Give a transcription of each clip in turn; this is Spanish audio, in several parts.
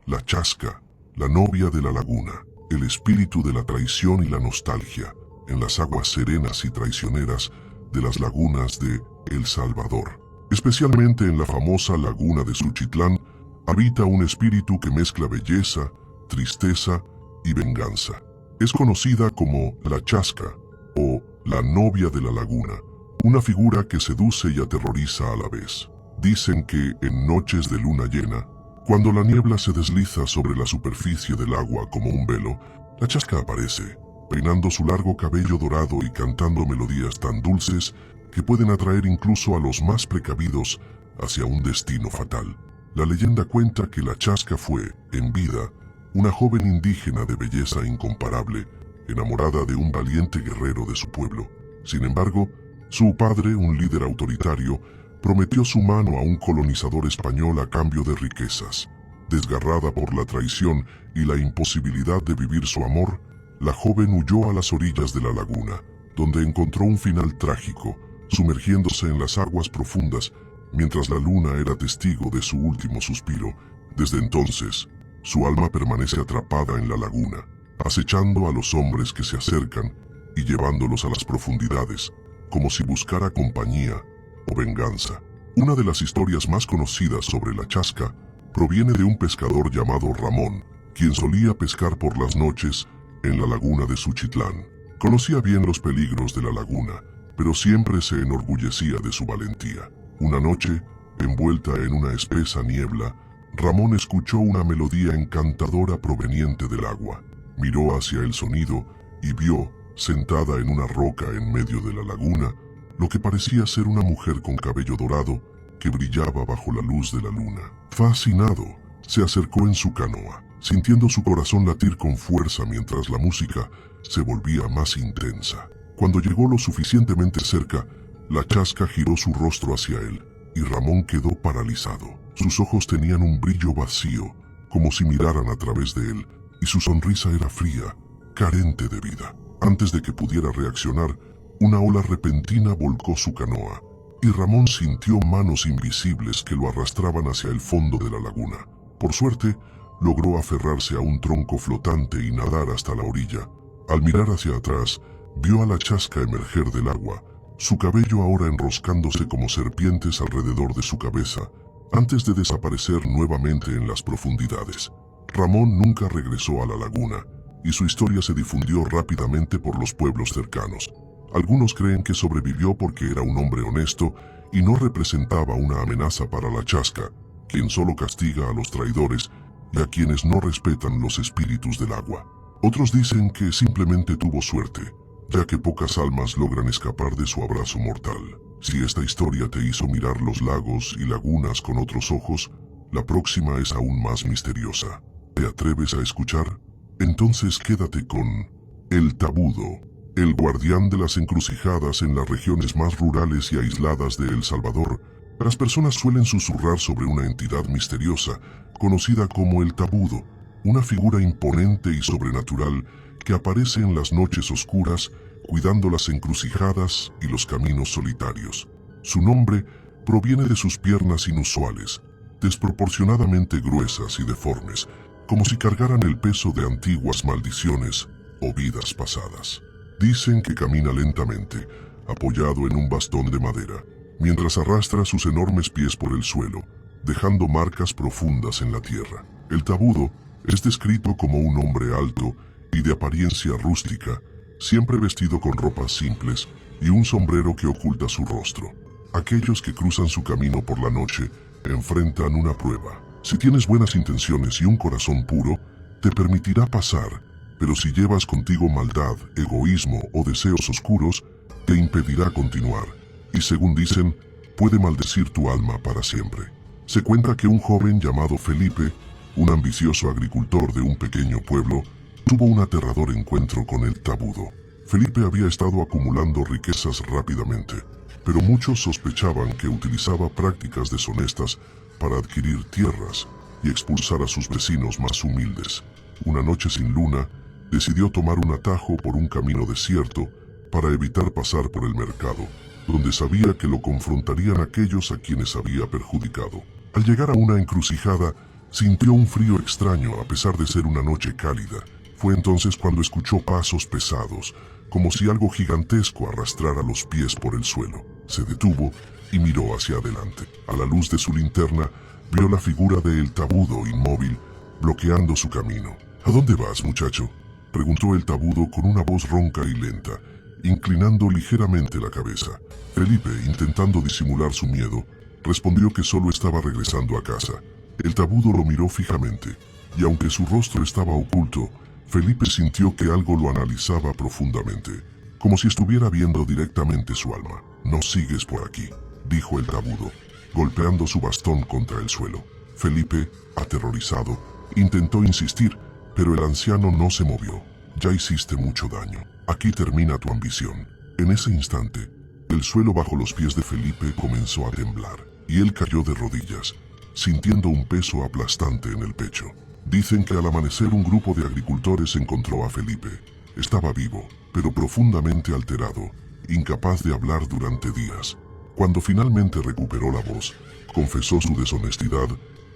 La Chasca, la novia de la laguna, el espíritu de la traición y la nostalgia, en las aguas serenas y traicioneras de las lagunas de El Salvador. Especialmente en la famosa laguna de Suchitlán, habita un espíritu que mezcla belleza, tristeza y venganza. Es conocida como la Chasca o la novia de la laguna, una figura que seduce y aterroriza a la vez. Dicen que en noches de luna llena, cuando la niebla se desliza sobre la superficie del agua como un velo, la Chasca aparece, peinando su largo cabello dorado y cantando melodías tan dulces que pueden atraer incluso a los más precavidos hacia un destino fatal. La leyenda cuenta que la Chasca fue, en vida, una joven indígena de belleza incomparable, enamorada de un valiente guerrero de su pueblo. Sin embargo, su padre, un líder autoritario, prometió su mano a un colonizador español a cambio de riquezas. Desgarrada por la traición y la imposibilidad de vivir su amor, la joven huyó a las orillas de la laguna, donde encontró un final trágico, sumergiéndose en las aguas profundas, mientras la luna era testigo de su último suspiro. Desde entonces, su alma permanece atrapada en la laguna, acechando a los hombres que se acercan y llevándolos a las profundidades, como si buscara compañía o venganza. Una de las historias más conocidas sobre la Chasca proviene de un pescador llamado Ramón, quien solía pescar por las noches en la laguna de Suchitlán. Conocía bien los peligros de la laguna, pero siempre se enorgullecía de su valentía. Una noche, envuelta en una espesa niebla, Ramón escuchó una melodía encantadora proveniente del agua. Miró hacia el sonido y vio, sentada en una roca en medio de la laguna, lo que parecía ser una mujer con cabello dorado que brillaba bajo la luz de la luna. Fascinado, se acercó en su canoa, sintiendo su corazón latir con fuerza mientras la música se volvía más intensa. Cuando llegó lo suficientemente cerca, la Chasca giró su rostro hacia él, y Ramón quedó paralizado. Sus ojos tenían un brillo vacío, como si miraran a través de él, y su sonrisa era fría, carente de vida. Antes de que pudiera reaccionar, una ola repentina volcó su canoa, y Ramón sintió manos invisibles que lo arrastraban hacia el fondo de la laguna. Por suerte, logró aferrarse a un tronco flotante y nadar hasta la orilla. Al mirar hacia atrás, vio a la Chasca emerger del agua, su cabello ahora enroscándose como serpientes alrededor de su cabeza, antes de desaparecer nuevamente en las profundidades. Ramón nunca regresó a la laguna, y su historia se difundió rápidamente por los pueblos cercanos. Algunos creen que sobrevivió porque era un hombre honesto y no representaba una amenaza para la Chasca, quien solo castiga a los traidores y a quienes no respetan los espíritus del agua. Otros dicen que simplemente tuvo suerte, ya que pocas almas logran escapar de su abrazo mortal. Si esta historia te hizo mirar los lagos y lagunas con otros ojos, la próxima es aún más misteriosa. ¿Te atreves a escuchar? Entonces quédate con El Tabudo, el guardián de las encrucijadas en las regiones más rurales y aisladas de El Salvador. Las personas suelen susurrar sobre una entidad misteriosa, conocida como el Tabudo, una figura imponente y sobrenatural que aparece en las noches oscuras, cuidando las encrucijadas y los caminos solitarios. Su nombre proviene de sus piernas inusuales, desproporcionadamente gruesas y deformes, como si cargaran el peso de antiguas maldiciones o vidas pasadas. Dicen que camina lentamente, apoyado en un bastón de madera, mientras arrastra sus enormes pies por el suelo, dejando marcas profundas en la tierra. El Tabudo es descrito como un hombre alto y de apariencia rústica, siempre vestido con ropas simples y un sombrero que oculta su rostro. Aquellos que cruzan su camino por la noche enfrentan una prueba. Si tienes buenas intenciones y un corazón puro, te permitirá pasar, pero si llevas contigo maldad, egoísmo o deseos oscuros, te impedirá continuar, y según dicen, puede maldecir tu alma para siempre. Se cuenta que un joven llamado Felipe, un ambicioso agricultor de un pequeño pueblo, tuvo un aterrador encuentro con el Tabudo. Felipe había estado acumulando riquezas rápidamente, pero muchos sospechaban que utilizaba prácticas deshonestas para adquirir tierras y expulsar a sus vecinos más humildes. Una noche sin luna, decidió tomar un atajo por un camino desierto para evitar pasar por el mercado, donde sabía que lo confrontarían aquellos a quienes había perjudicado. Al llegar a una encrucijada, Sintió un frío extraño a pesar de ser una noche cálida. Fue entonces cuando escuchó pasos pesados, como si algo gigantesco arrastrara los pies por el suelo. Se detuvo y miró hacia adelante. A la luz de su linterna, vio la figura de El Tabudo inmóvil, bloqueando su camino. ¿A dónde vas, muchacho?, preguntó El Tabudo con una voz ronca y lenta, inclinando ligeramente la cabeza. Felipe, intentando disimular su miedo, respondió que solo estaba regresando a casa. El Tabudo lo miró fijamente, y aunque su rostro estaba oculto, Felipe sintió que algo lo analizaba profundamente, como si estuviera viendo directamente su alma. «No sigues por aquí», dijo El Tabudo, golpeando su bastón contra el suelo. Felipe, aterrorizado, intentó insistir, pero el anciano no se movió. «Ya hiciste mucho daño. Aquí termina tu ambición». En ese instante, el suelo bajo los pies de Felipe comenzó a temblar, y él cayó de rodillas, sintiendo un peso aplastante en el pecho. Dicen que al amanecer un grupo de agricultores encontró a Felipe. Estaba vivo, pero profundamente alterado, incapaz de hablar durante días. Cuando finalmente recuperó la voz, confesó su deshonestidad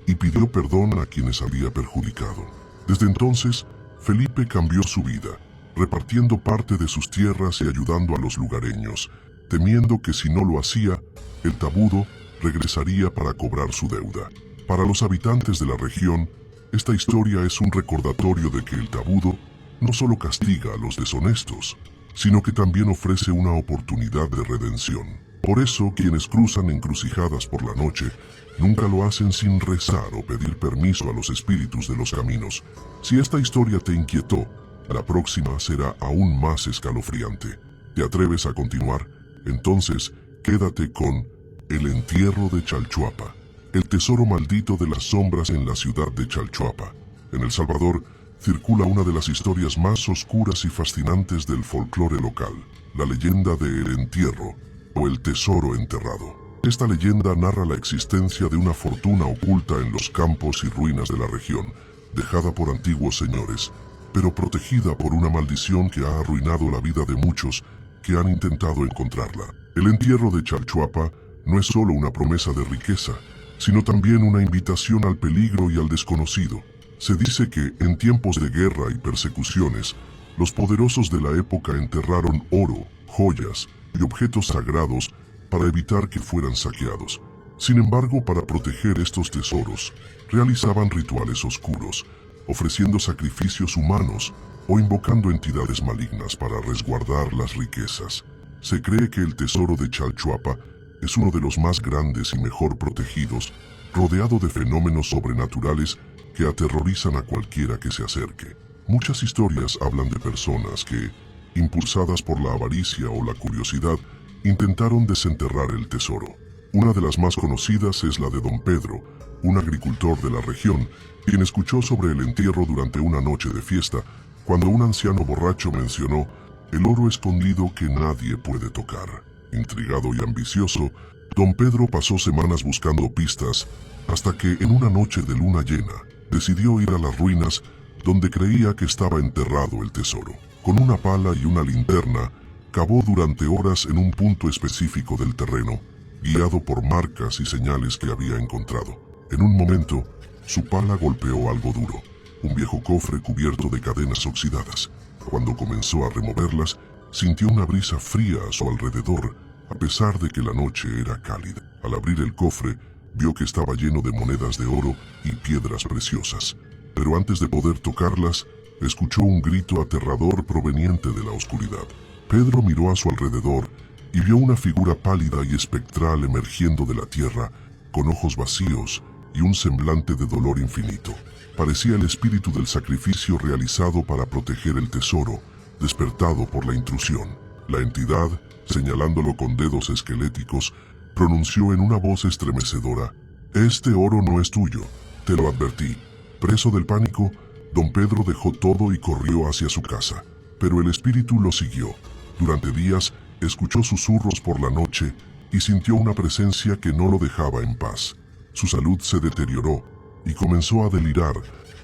y pidió perdón a quienes había perjudicado. Desde entonces, Felipe cambió su vida, repartiendo parte de sus tierras y ayudando a los lugareños, temiendo que si no lo hacía, El Tabudo regresaría para cobrar su deuda. Para los habitantes de la región, esta historia es un recordatorio de que El Tabudo no solo castiga a los deshonestos, sino que también ofrece una oportunidad de redención. Por eso, quienes cruzan encrucijadas por la noche, nunca lo hacen sin rezar o pedir permiso a los espíritus de los caminos. Si esta historia te inquietó, la próxima será aún más escalofriante. ¿Te atreves a continuar? Entonces, quédate con El entierro de Chalchuapa. El tesoro maldito de las sombras en la ciudad de Chalchuapa, en El Salvador, circula una de las historias más oscuras y fascinantes del folclore local, la leyenda de El Entierro, o El Tesoro Enterrado. Esta leyenda narra la existencia de una fortuna oculta en los campos y ruinas de la región, dejada por antiguos señores, pero protegida por una maldición que ha arruinado la vida de muchos que han intentado encontrarla. El entierro de Chalchuapa no es solo una promesa de riqueza, sino también una invitación al peligro y al desconocido. Se dice que, en tiempos de guerra y persecuciones, los poderosos de la época enterraron oro, joyas y objetos sagrados para evitar que fueran saqueados. Sin embargo, para proteger estos tesoros, realizaban rituales oscuros, ofreciendo sacrificios humanos o invocando entidades malignas para resguardar las riquezas. Se cree que el tesoro de Chalchuapa es uno de los más grandes y mejor protegidos, rodeado de fenómenos sobrenaturales que aterrorizan a cualquiera que se acerque. Muchas historias hablan de personas que, impulsadas por la avaricia o la curiosidad, intentaron desenterrar el tesoro. Una de las más conocidas es la de Don Pedro, un agricultor de la región, quien escuchó sobre el entierro durante una noche de fiesta, cuando un anciano borracho mencionó el oro escondido que nadie puede tocar. Intrigado y ambicioso, Don Pedro pasó semanas buscando pistas, hasta que en una noche de luna llena, decidió ir a las ruinas donde creía que estaba enterrado el tesoro. Con una pala y una linterna, cavó durante horas en un punto específico del terreno, guiado por marcas y señales que había encontrado. En un momento, su pala golpeó algo duro, un viejo cofre cubierto de cadenas oxidadas. Cuando comenzó a removerlas, sintió una brisa fría a su alrededor, a pesar de que la noche era cálida. Al abrir el cofre, vio que estaba lleno de monedas de oro y piedras preciosas. Pero antes de poder tocarlas, escuchó un grito aterrador proveniente de la oscuridad. Pedro miró a su alrededor y vio una figura pálida y espectral emergiendo de la tierra, con ojos vacíos y un semblante de dolor infinito. Parecía el espíritu del sacrificio realizado para proteger el tesoro, despertado por la intrusión. La entidad, señalándolo con dedos esqueléticos, pronunció en una voz estremecedora: «Este oro no es tuyo, te lo advertí». Preso del pánico, Don Pedro dejó todo y corrió hacia su casa, pero el espíritu lo siguió. Durante días, escuchó susurros por la noche y sintió una presencia que no lo dejaba en paz. Su salud se deterioró y comenzó a delirar,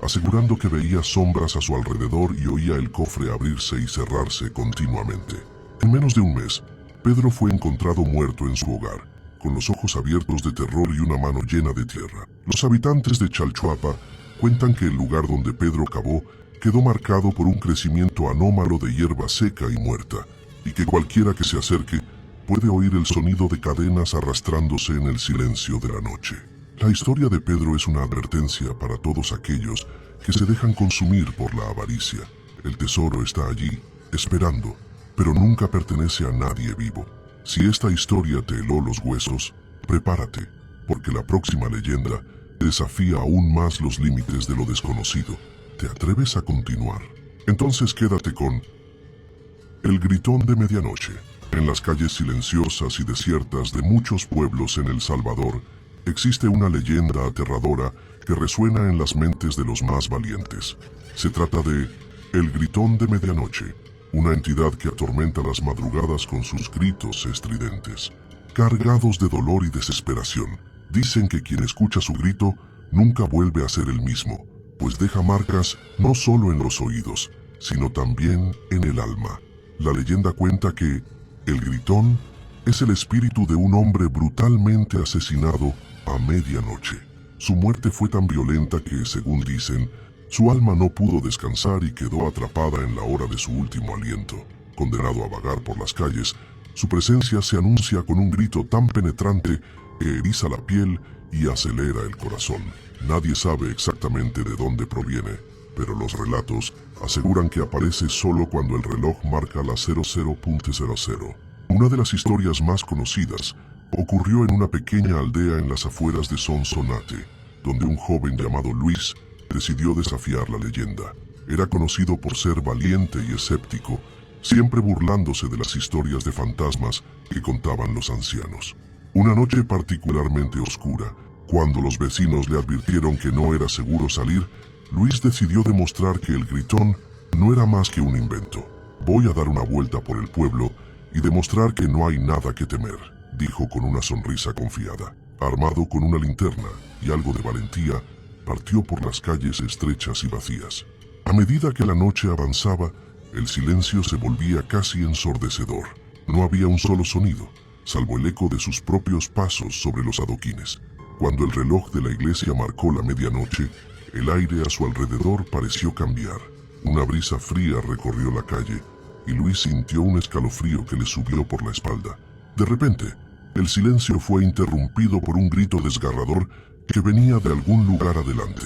asegurando que veía sombras a su alrededor y oía el cofre abrirse y cerrarse continuamente. En menos de un mes, Pedro fue encontrado muerto en su hogar. con los ojos abiertos de terror y una mano llena de tierra. Los habitantes de Chalchuapa cuentan que el lugar donde Pedro cavó quedó marcado por un crecimiento anómalo de hierba seca y muerta, y que cualquiera que se acerque puede oír el sonido de cadenas arrastrándose en el silencio de la noche. La historia de Pedro es una advertencia para todos aquellos que se dejan consumir por la avaricia. El tesoro está allí, esperando, pero nunca pertenece a nadie vivo. Si esta historia te heló los huesos, prepárate, porque la próxima leyenda desafía aún más los límites de lo desconocido. ¿Te atreves a continuar? Entonces quédate con El Gritón de Medianoche. En las calles silenciosas y desiertas de muchos pueblos en El Salvador, existe una leyenda aterradora que resuena en las mentes de los más valientes. Se trata de El Gritón de Medianoche, una entidad que atormenta las madrugadas con sus gritos estridentes, cargados de dolor y desesperación. Dicen que quien escucha su grito nunca vuelve a ser el mismo, pues deja marcas no solo en los oídos, sino también en el alma. La leyenda cuenta que el Gritón es el espíritu de un hombre brutalmente asesinado a medianoche. Su muerte fue tan violenta que, según dicen, su alma no pudo descansar y quedó atrapada en la hora de su último aliento. Condenado a vagar por las calles, su presencia se anuncia con un grito tan penetrante que eriza la piel y acelera el corazón. Nadie sabe exactamente de dónde proviene, pero los relatos aseguran que aparece solo cuando el reloj marca las 00:00. Una de las historias más conocidas ocurrió en una pequeña aldea en las afueras de Sonsonate, donde un joven llamado Luis decidió desafiar la leyenda. Era conocido por ser valiente y escéptico, siempre burlándose de las historias de fantasmas que contaban los ancianos. Una noche particularmente oscura, cuando los vecinos le advirtieron que no era seguro salir, Luis decidió demostrar que el Gritón no era más que un invento. «Voy a dar una vuelta por el pueblo y demostrar que no hay nada que temer», dijo con una sonrisa confiada. Armado con una linterna y algo de valentía, partió por las calles estrechas y vacías. A medida que la noche avanzaba, el silencio se volvía casi ensordecedor. No había un solo sonido, salvo el eco de sus propios pasos sobre los adoquines. Cuando el reloj de la iglesia marcó la medianoche, el aire a su alrededor pareció cambiar. Una brisa fría recorrió la calle y Luis sintió un escalofrío que le subió por la espalda. De repente, el silencio fue interrumpido por un grito desgarrador que venía de algún lugar adelante.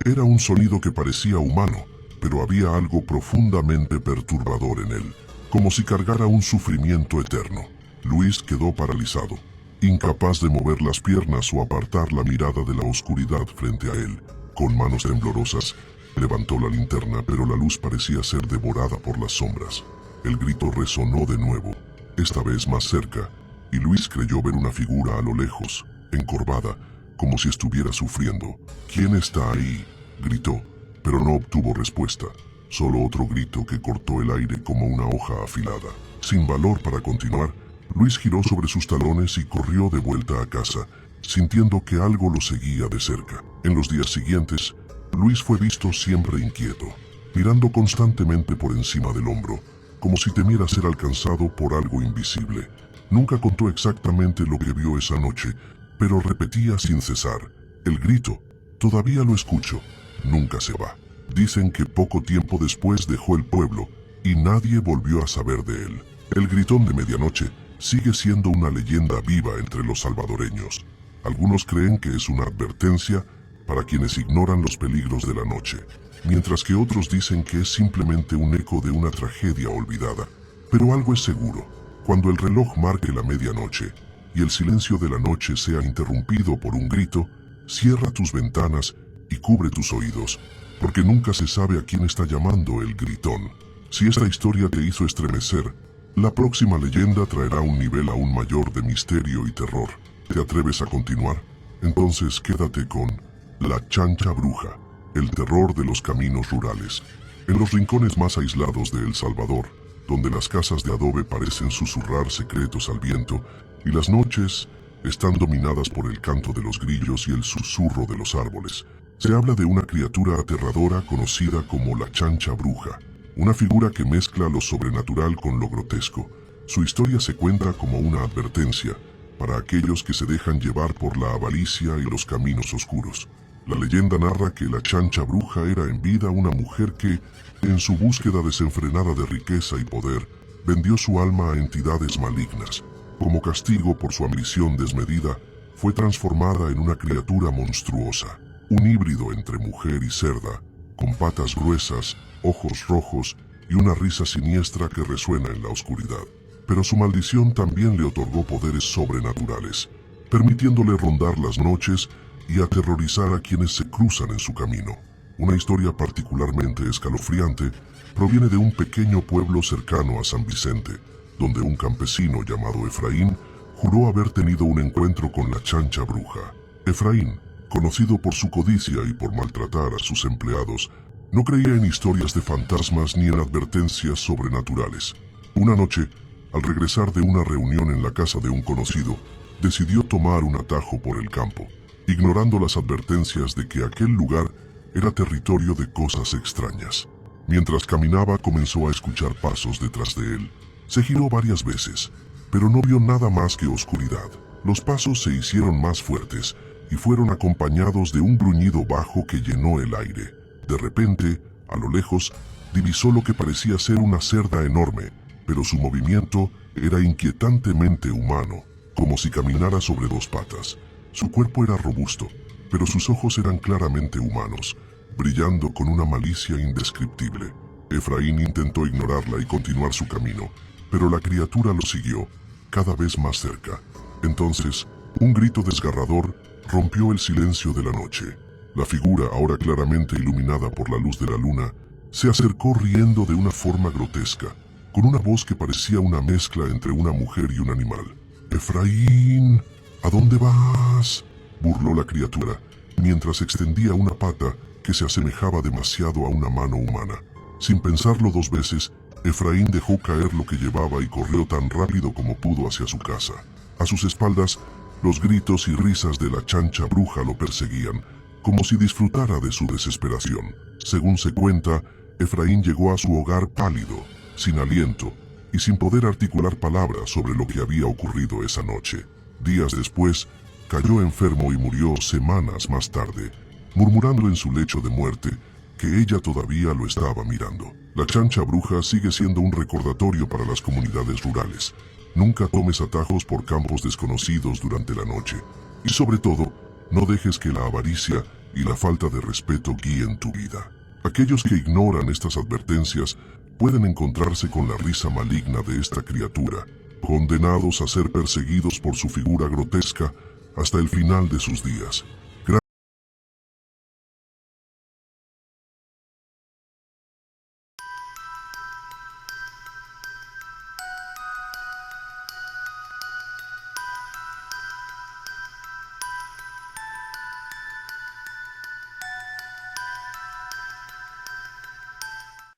Era un sonido que parecía humano, pero había algo profundamente perturbador en él, como si cargara un sufrimiento eterno. Luis quedó paralizado, incapaz de mover las piernas o apartar la mirada de la oscuridad frente a él. Con manos temblorosas, levantó la linterna, pero la luz parecía ser devorada por las sombras. El grito resonó de nuevo, esta vez más cerca, y Luis creyó ver una figura a lo lejos, encorvada, como si estuviera sufriendo. «¿Quién está ahí?», gritó, pero no obtuvo respuesta, solo otro grito que cortó el aire como una hoja afilada. Sin valor para continuar, Luis giró sobre sus talones y corrió de vuelta a casa, sintiendo que algo lo seguía de cerca. En los días siguientes, Luis fue visto siempre inquieto, mirando constantemente por encima del hombro, como si temiera ser alcanzado por algo invisible. Nunca contó exactamente lo que vio esa noche, pero repetía sin cesar: «El grito, todavía lo escucho, nunca se va». Dicen que poco tiempo después dejó el pueblo y nadie volvió a saber de él. El Gritón de Medianoche sigue siendo una leyenda viva entre los salvadoreños. Algunos creen que es una advertencia para quienes ignoran los peligros de la noche, mientras que otros dicen que es simplemente un eco de una tragedia olvidada. Pero algo es seguro: cuando el reloj marque la medianoche y el silencio de la noche sea interrumpido por un grito, cierra tus ventanas y cubre tus oídos, porque nunca se sabe a quién está llamando el Gritón. Si esta historia te hizo estremecer, la próxima leyenda traerá un nivel aún mayor de misterio y terror. ¿Te atreves a continuar? Entonces quédate con La Chancha Bruja, el terror de los caminos rurales. En los rincones más aislados de El Salvador, donde las casas de adobe parecen susurrar secretos al viento y las noches están dominadas por el canto de los grillos y el susurro de los árboles, se habla de una criatura aterradora conocida como la Chancha Bruja, una figura que mezcla lo sobrenatural con lo grotesco. Su historia se cuenta como una advertencia, para aquellos que se dejan llevar por la avaricia y los caminos oscuros. La leyenda narra que la chancha bruja era en vida una mujer que, en su búsqueda desenfrenada de riqueza y poder, vendió su alma a entidades malignas. Como castigo por su ambición desmedida, fue transformada en una criatura monstruosa, un híbrido entre mujer y cerda, con patas gruesas, ojos rojos y una risa siniestra que resuena en la oscuridad. Pero su maldición también le otorgó poderes sobrenaturales, permitiéndole rondar las noches y aterrorizar a quienes se cruzan en su camino. Una historia particularmente escalofriante proviene de un pequeño pueblo cercano a San Vicente, donde un campesino llamado Efraín juró haber tenido un encuentro con la chancha bruja. Efraín, conocido por su codicia y por maltratar a sus empleados, no creía en historias de fantasmas ni en advertencias sobrenaturales. Una noche, al regresar de una reunión en la casa de un conocido, decidió tomar un atajo por el campo, ignorando las advertencias de que aquel lugar era territorio de cosas extrañas. Mientras caminaba, comenzó a escuchar pasos detrás de él. Se giró varias veces, pero no vio nada más que oscuridad. Los pasos se hicieron más fuertes y fueron acompañados de un gruñido bajo que llenó el aire. De repente, a lo lejos, divisó lo que parecía ser una cerda enorme, pero su movimiento era inquietantemente humano, como si caminara sobre dos patas. Su cuerpo era robusto, pero sus ojos eran claramente humanos, brillando con una malicia indescriptible. Efraín intentó ignorarla y continuar su camino, pero la criatura lo siguió, cada vez más cerca. Entonces, un grito desgarrador rompió el silencio de la noche. La figura, ahora claramente iluminada por la luz de la luna, se acercó riendo de una forma grotesca, con una voz que parecía una mezcla entre una mujer y un animal. «Efraín, ¿a dónde vas?», burló la criatura, mientras extendía una pata que se asemejaba demasiado a una mano humana. Sin pensarlo dos veces, Efraín dejó caer lo que llevaba y corrió tan rápido como pudo hacia su casa. A sus espaldas, los gritos y risas de la chancha bruja lo perseguían, como si disfrutara de su desesperación. Según se cuenta, Efraín llegó a su hogar pálido, sin aliento y sin poder articular palabras sobre lo que había ocurrido esa noche. Días después, cayó enfermo y murió semanas más tarde, murmurando en su lecho de muerte que ella todavía lo estaba mirando. La chancha bruja sigue siendo un recordatorio para las comunidades rurales. Nunca tomes atajos por campos desconocidos durante la noche. Y sobre todo, no dejes que la avaricia y la falta de respeto guíen tu vida. Aquellos que ignoran estas advertencias pueden encontrarse con la risa maligna de esta criatura, condenados a ser perseguidos por su figura grotesca hasta el final de sus días.